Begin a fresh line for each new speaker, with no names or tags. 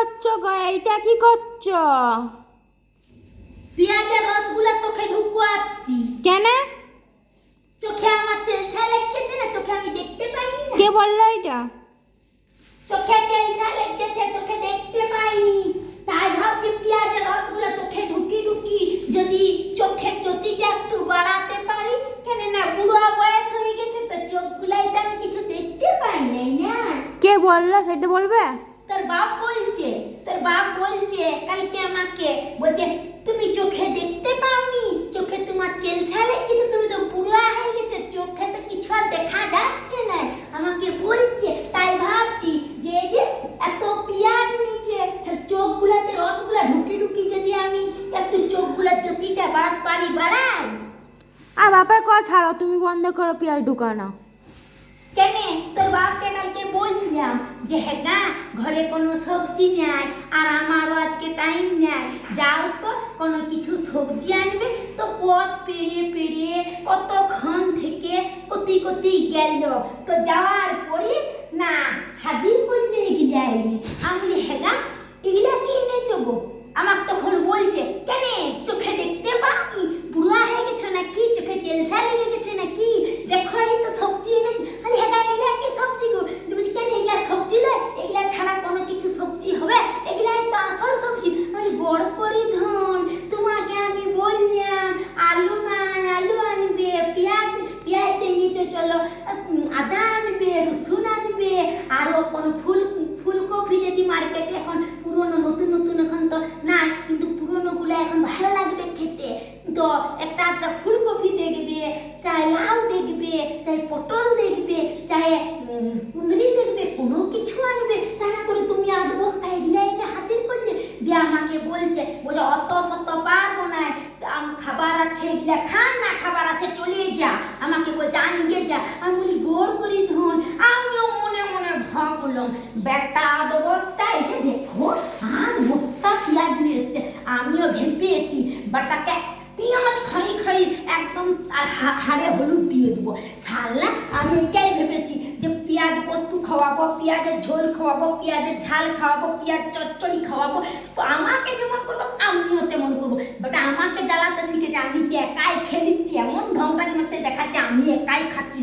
করছো গো? এইটা কি করছো?
পেঁয়াজের রসগুলো চোখে ঢুকাচ্ছি।
কেন?
চোখে আমার তেলসা লেগেছে না, চোখে আমি দেখতে পাইনি না।
কে বললো এটা?
চোখে তেলসা লেগেছে, চোখে দেখতে পাইনি, তাই ভাবছি পেঁয়াজের রসগুলো চোখে ঢুকি ঢুকি যদি চোখের জ্যোতিটা একটু বাড়াতে পারি। কেন না বুড়া বয়স হয়ে গেছে তো চোখগুলাই তো আমি কিছু দেখতে পাই নাই না।
কে বললো সেটা বলবে?
তোর বাপ বলছে, তোর বাপ বলছে কালকে আমাকে, বলছে তুমি চোখে দেখতে পাওনি, চোখে তোমার চেলসা লেগেছে, তুমি তো বুড়া হয়ে গেছে, চোখে তো কিছু আর দেখা যাচ্ছে না, আমাকে বলছে। তাই ভাবছি যে এই যে এত পেঁয়াজ নিচে চোখগুলাতে রসগুলা ঢুকি ঢুকি যদি আমি একটু চোখগুলার জ্যোতিটা বাড়াতে পারি, বাড়াই।
আর বাবার কথা ছাড়ো, তুমি বন্ধ করো পেঁয়াজ ঢুকানো।
কেন তোর বাপকে কালকে বললাম যে হ্যাঁ ঘরে কোনো সবজি নেই আর আমারও আজকে টাইম নেই, যাও তো কোনো কিছু সবজি আনবে। তো পথ পেরিয়ে পেরিয়ে কতক্ষণ থেকে কতি কতি গেল, তো যাওয়ার পরে না হাজির করলে এগুলা এনে আমি হ্যাঁ এগুলা কি এনেছো গো? আমার তখন বলছে কেন চোখে দেখতে পাওনি, বুড়া হয়ে গেছো নাকি, চোখে চেলসা লেগে গেছে নাকি, দেখো এই তো সবজি এনেছি। আরে হ্যাঁ এগুলা কি সবজি গো? বলছি কেন এগুলা সবজি নয়, এগুলা ছাড়া কোনো কিছু সবজি হবে? এগুলাই তো আসল সবজি। মানে বড় করে ধন তোমাকে আমি বললাম আলু নাই, আলু আনবে, পেঁয়াজ পেঁয়াজ নিচে চলো, আদা আনবে, রসুন আনবে, আরও কোনো ফুলকপি যদি মার্কেটে এখন পুরনো নতুন নতুন এখন তো নাই, কিন্তু পুরনোগুলো এখন ভালো লাগবে খেতে। তো একটা একটা ফুলকপি দেখবে, চাই লাউ দেখবে, চাই পটল দেখবে, চাই কুঁদরি দেখবে, কোনো কিছু আনবে। তারা করে তুমি 8 বস্তা এগুলো এনে হাজির করলে দিয়ে আমাকে বলছে অত শত পারবো না, খাবার আছে এগুলা খান না, খাবার আছে চলে যা, আমাকে বলছে আনগে যা। আমি বলি গোড় করি ধন, আমিও মনে মনে ভাবলাম বেটা 8 বস্তা, এটা দেখো 8 বস্তা পেঁয়াজ নিয়ে এসছে। আমিও ভেবেছি বেটাকে পেঁয়াজ খাই খাই একদম তার হাড়ে হলুদ দিয়ে দেবো। সাল্লা আমি এটাই ভেবেছি যে পেঁয়াজ পোস্ত খাওয়াবো, পেঁয়াজের ঝোল খাওয়াবো, পেঁয়াজের ঝাল খাওয়াবো, পেঁয়াজ চচ্চড়ি খাওয়াবো। আমাকে যেমন করবো আমিও তেমন করবো। বাট আমাকে জ্বালাতে শিখেছে, আমি কি একাই খেয়ে দিচ্ছি, এমন ঢংটা দিচ্ছে দেখাচ্ছে আমি একাই খাচ্ছি,